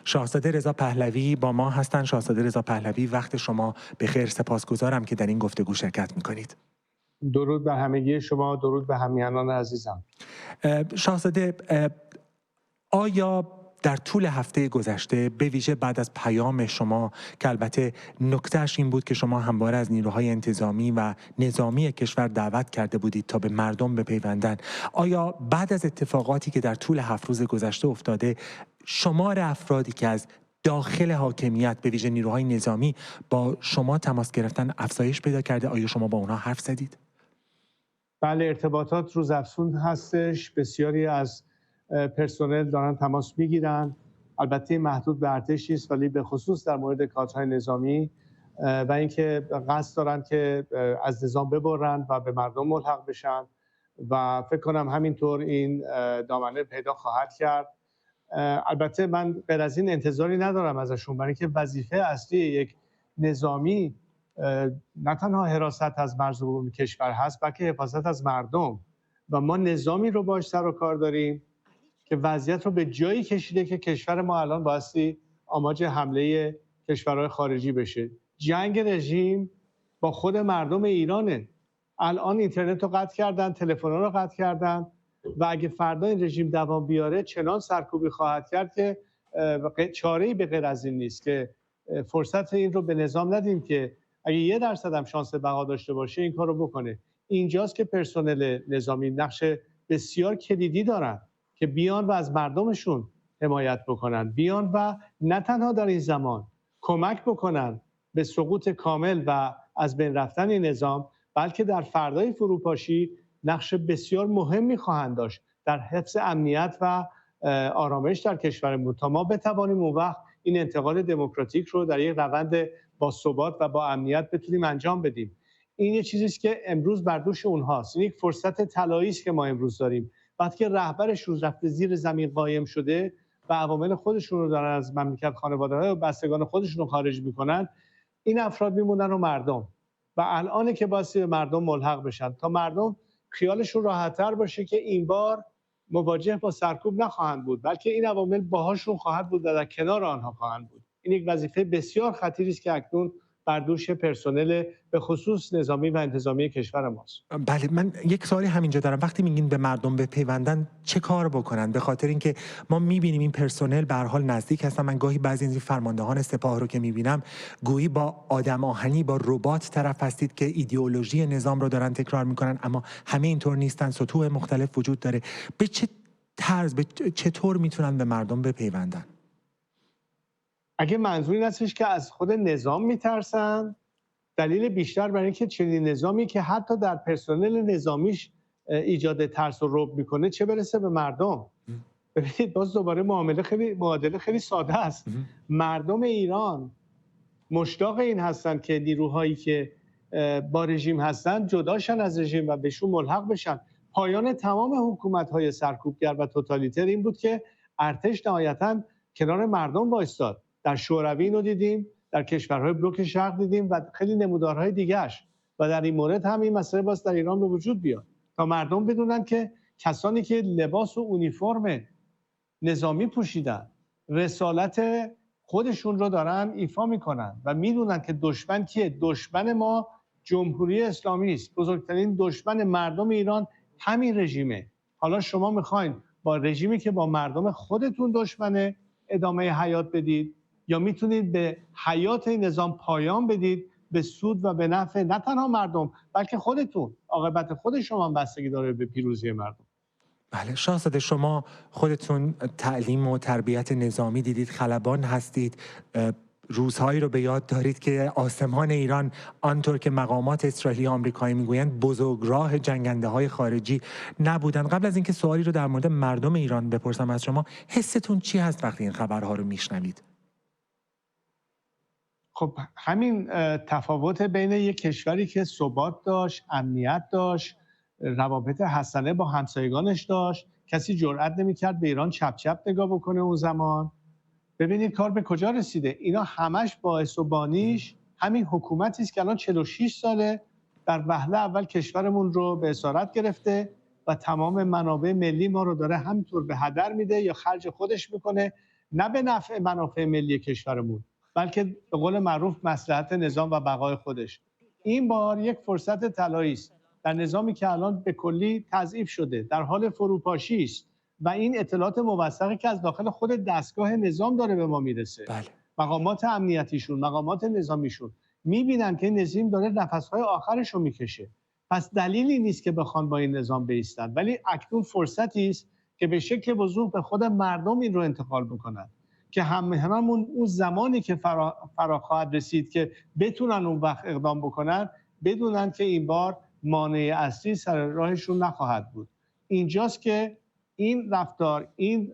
شاهزاده رضا پهلوی با ما هستند. شاهزاده رضا پهلوی، وقت شما بخیر، سپاسگزارم که در این گفتگو شرکت می‌کنید. درود به همگی شما، درود به همیهنان عزیزم. شاهزاده، آیا در طول هفته گذشته به ویژه بعد از پیام شما که البته نکتهش این بود که شما همواره از نیروهای انتظامی و نظامی کشور دعوت کرده بودید تا به مردم بپیوندن، آیا بعد از اتفاقاتی که در طول 7 روز گذشته افتاده شمار افرادی که از داخل حاکمیت به ویژه نیروهای نظامی با شما تماس گرفتن افزایش پیدا کرده؟ آیا شما با اونها حرف زدید؟ بله، ارتباطات روزافزون هستش. بسیاری از پرسنل دارن تماس میگیرن. البته محدود به ارتش نیست، ولی به خصوص در مورد کادرهای نظامی و اینکه قصد دارن که از نظام ببرن و به مردم ملحق بشن و فکر کنم همینطور این دامنه پیدا خواهد کرد. البته من غیر از این انتظاری ندارم ازشون، برای اینکه وظیفه اصلی یک نظامی نه تنها حراست از مرز عمومی کشور هست، بلکه حفاظت از مردم و ما نظامی رو باش سر و کار داریم که وضعیت رو به جایی کشیده که کشور ما الان بایستی آماج حمله کشورهای خارجی بشه. جنگ رژیم با خود مردم ایرانه. الان اینترنت رو قطع کردن، تلفن‌ها رو قطع کردن و اگه فردا این رژیم دوام بیاره چنان سرکوبی خواهد کرد که چاره‌ای به غیر از این نیست که فرصت این رو به نظام ندیم که اگه 1% هم شانس بقا داشته باشه این کار رو بکنه. اینجاست که پرسنل نظامی نقش بسیار کلیدی دارن که بیان و از مردمشون حمایت بکنن، بیان و نه تنها در این زمان کمک بکنن به سقوط کامل و از بین رفتن این نظام، بلکه در فردای فروپاشی نقش بسیار مهمی خواهند داشت در حفظ امنیت و آرامش در کشورمون تا ما بتوانیم اون وقت این انتقال دموکراتیک رو در یک روند با ثبات و با امنیت بتونیم انجام بدیم. این یه چیزیست که امروز بر دوش اونهاست. این یک فرصت طلایی است که ما امروز داریم. وقتی که رهبرش روز رفته زیر زمین قایم شده و عوامل خودشون رو دارن از مملکت، خانواده‌ها و بستگان خودشون رو خارج میکنن، این افراد میمونن و مردم و الانه که باید به مردم ملحق بشن تا مردم خیالشون راحت‌تر باشه که این بار مواجه با سرکوب نخواهند بود، بلکه این عوامل باهاشون خواهد بود و در کنار آنها خواهند بود. این یک وظیفه بسیار خطیری است که اکنون بر دوش پرسنل به خصوص نظامی و انتظامی کشور ماست. بله، من یک سوالی همینجا دارم. وقتی میگین به مردم بپیوندن چه کار بکنن؟ به خاطر اینکه ما میبینیم این پرسنل به هر حال نزدیک هستن. من گاهی بعضی از این فرماندهان سپاه رو که میبینم گویی با آدم آهنی، با ربات طرف هستید که ایدئولوژی نظام رو دارن تکرار میکنن، اما همه اینطور نیستن. سطوح مختلف وجود داره. به چه طرز، چطور میتونن به مردم بپیوندن؟ اگه منظور این هستش که از خود نظام میترسن، دلیل بیشتر برای اینکه چنین نظامی که حتی در پرسنل نظامیش ایجاد ترس و رعب میکنه چه برسه به مردم. ببینید باز دوباره معادله خیلی ساده است. مردم ایران مشتاق این هستن که نیروهایی که با رژیم هستن جداشن از رژیم و بهشون ملحق بشن. پایان تمام حکومت‌های سرکوبگر و توتالیتر این بود که ارتش نهایتاً کنار مردم وایستاد. در شوروی اینو دیدیم، در کشورهای بلوک شرق دیدیم و خیلی نمودارهای دیگه‌اش و در این مورد هم این مسئله باز در ایران به وجود بیاد تا مردم بدونن که کسانی که لباس و اونیفرم نظامی پوشیدن رسالت خودشون رو دارن ایفا میکنن و میدونن که دشمن کیه. دشمن ما جمهوری اسلامی است. بزرگترین دشمن مردم ایران همین رژیمه. حالا شما میخواین با رژیمی که با مردم خودتون دشمنه ادامه حیات بدید یا میتونید به حیات این نظام پایان بدید به سود و به نفع نه تنها مردم بلکه خودتون. عاقبت خود شما هم بستگی داره به پیروزی مردم. بله شاهزاده، شما خودتون تعلیم و تربیت نظامی دیدید، خلبان هستید، روزهایی رو به یاد دارید که آسمان ایران آنطور که مقامات اسرائیلی و آمریکایی میگویند بزرگراه جنگنده های خارجی نبودن. قبل از اینکه سوالی رو در مورد مردم ایران بپرسم از شما، حستون چی هست وقتی این خبرها رو میشنوید؟ خب همین تفاوت بین یک کشوری که ثبات داشت، امنیت داشت، روابط حسنه با همسایگانش داشت، کسی جرئت نمی‌کرد به ایران چپ چپ نگاه بکنه اون زمان. ببینید کار به کجا رسیده. اینا همش باعث و بانیش همین حکومتی است که الان 46 ساله در وهله اول کشورمون رو به اسارت گرفته و تمام منابع ملی ما رو داره همینطور به هدر میده یا خرج خودش میکنه. نه به نفع منافع ملی کشورمون، بلکه به قول معروف مصلحت نظام و بقای خودش. این بار یک فرصت طلایی است در نظامی که الان به کلی تضعیف شده، در حال فروپاشی است و این اطلاعات موثقی که از داخل خود دستگاه نظام داره به ما میرسه. بله. مقامات امنیتیشون، مقامات نظامیشون میبینن که این نظام داره نفسهای آخرش رو میکشه. پس دلیلی نیست که بخوان با این نظام بایستن، ولی اکنون فرصتی است که به شکل وضوح به خود مردم این رو انتقال بکنن که هممون اون زمانی که فرا خواهد رسید که بتونن اون وقت اقدام بکنن، بدونن که این بار مانع اصلی سر راهشون نخواهد بود. اینجاست که این رفتار، این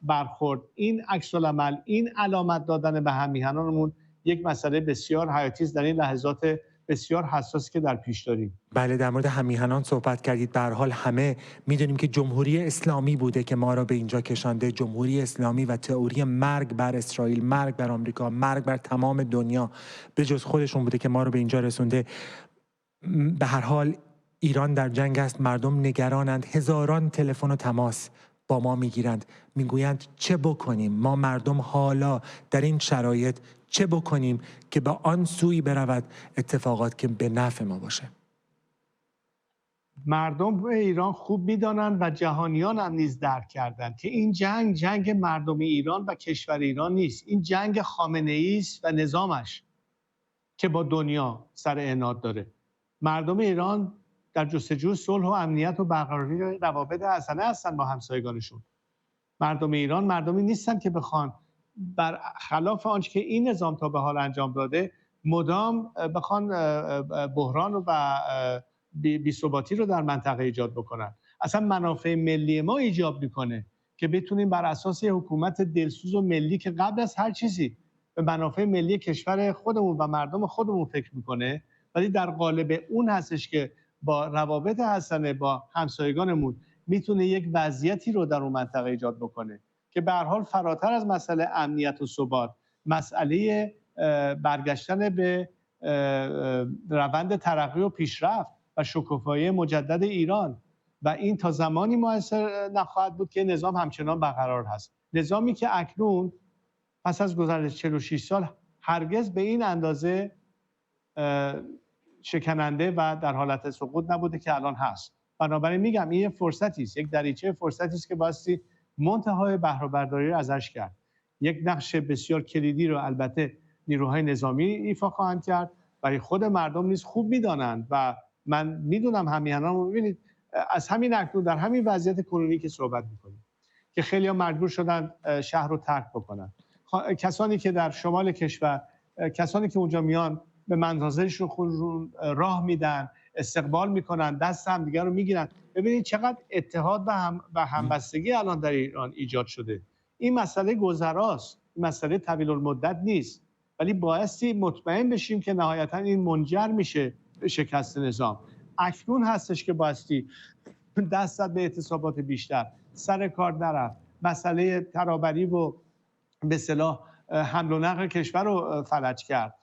برخورد، این عکس‌العمل، این علامت دادن به هم میهنانمون یک مسئله بسیار حیاتی است در این لحظات بسیار حساسی که در پیش داریم. بله، در مورد هم‌میهنان صحبت کردید. به هر حال همه میدونیم که جمهوری اسلامی بوده که ما را به اینجا کشانده. جمهوری اسلامی و تئوری مرگ بر اسرائیل، مرگ بر آمریکا، مرگ بر تمام دنیا به جز خودشون بوده که ما را به اینجا رسونده. به هر حال ایران در جنگ است، مردم نگرانند، هزاران تلفن و تماس با ما میگیرند، میگویند چه بکنیم؟ ما مردم حالا در این شرایط چه بکنیم که به آن سوی برود اتفاقات که به نفع ما باشه؟ مردم ایران خوب میدانند و جهانیان هم نیز درک کردند که این جنگ مردم ایران و کشور ایران نیست. این جنگ خامنه‌ای است و نظامش که با دنیا سر عناد داره. مردم ایران در جستجوی صلح و امنیت و برقراری روابط حسنه هستند با همسایگانشون. مردم ایران مردمی نیستن که بخوان بر خلاف آنچه که این نظام تا به حال انجام داده مدام بخوان بحران و بی‌ثباتی رو در منطقه ایجاد بکنن. اصلا منافع ملی ما ایجاب میکنه که بتونیم بر اساس حکومت دلسوز و ملی که قبل از هر چیزی به منافع ملی کشور خودمون و مردم خودمون فکر میکنه، ولی در قالب اون هستش که با روابط حسنه با همسایگانمون میتونه یک وضعیتی رو در اون منطقه ایجاد بکنه که به هر حال فراتر از مسئله امنیت و ثبات، مسئله برگشتن به روند ترقی و پیشرفت و شکوفایی مجدد ایران و این تا زمانی موثر نخواهد بود که نظام همچنان برقرار هست. نظامی که اکنون پس از گذشت 46 سال هرگز به این اندازه شکننده و در حالت سقوط نبوده که الان هست. بنابراین میگم این فرصتی است، یک دریچه فرصتی است که بایستی منتهای بهره برداری ازش کرد. یک نقش بسیار کلیدی رو البته نیروهای نظامی ایفا خواهند کرد، ولی خود مردم نیز خوب میدانند و من میدونم همیهنان ببینید از همین اکنون در همین وضعیت کنونی که صحبت میکنیم که خیلی‌ها مجبور شدن شهر رو ترک بکنن. کسانی که در شمال کشور، کسانی که اونجا میان به منازلشون خودشون راه میدن، استقبال میکنن، دست هم دیگر رو میگیرن. ببینید چقدر اتحاد و همبستگی الان در ایران ایجاد شده. این مسئله گذراست، این مسئله طویل المدت نیست، ولی بایستی مطمئن بشیم که نهایتا این منجر میشه به شکست نظام. اکنون هستش که بایستی دست زد به اعتصابات بیشتر، سر کار نرفت، مسئله ترابری و به اصطلاح حمل و نقل کشور رو فلج کرد.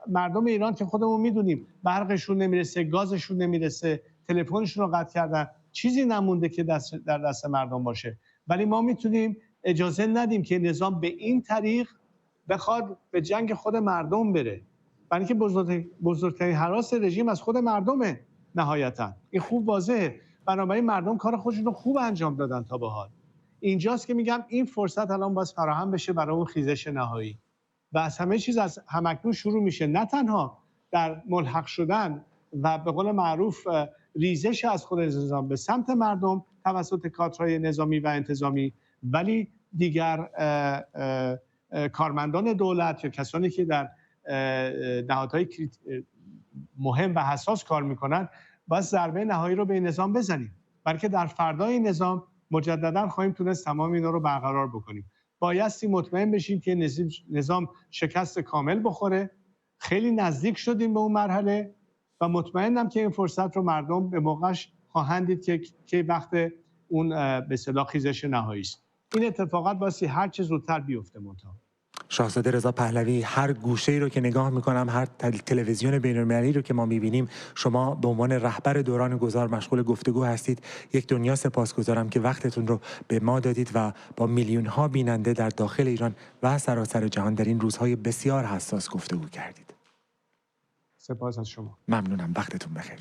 مردم ایران که خودمون میدونیم برقشون نمیرسه، گازشون نمیرسه، تلفنشون رو قطع کردن، چیزی نمونده که در دست مردم باشه. ولی ما میتونیم اجازه ندیم که نظام به این طریق بخواد به جنگ خود مردم بره، برای اینکه بزرگترین هراس رژیم از خود مردمه نهایتا. این خوب واضحه. بنابراین مردم کار خودشون رو خوب انجام دادن تا به حال. اینجاست که میگم این فرصت الان باز فراهم بشه برای اون خیزش نهایی و از همه چیز از همکنون شروع میشه، نه تنها در ملحق شدن و به قول معروف ریزش از خود نظام به سمت مردم توسط کادرهای نظامی و انتظامی، ولی دیگر کارمندان دولت یا کسانی که در نهادهای مهم و حساس کار میکنن باید ضربه نهایی رو به این نظام بزنیم، بلکه در فردای نظام مجددا خواهیم تونست تمام اینا رو برقرار بکنیم. بایستی مطمئن بشیم که نظام شکست کامل بخوره. خیلی نزدیک شدیم به اون مرحله و مطمئنم که این فرصت رو مردم به موقعش خواهند دید که وقت اون به اصطلاح خیزش نهایی است. این اتفاقات بایستی هر چه زودتر بیفته. شاهزاده رضا پهلوی، هر گوشه‌ای رو که نگاه می‌کنم، هر تلویزیون بین‌المللی رو که ما می‌بینیم، شما به عنوان رهبر دوران گذار مشغول گفتگو هستید. یک دنیا سپاسگزارم که وقتتون رو به ما دادید و با میلیون‌ها بیننده در داخل ایران و سراسر جهان در این روزهای بسیار حساس گفتگو کردید. سپاس از شما. ممنونم. وقتتون بخیر.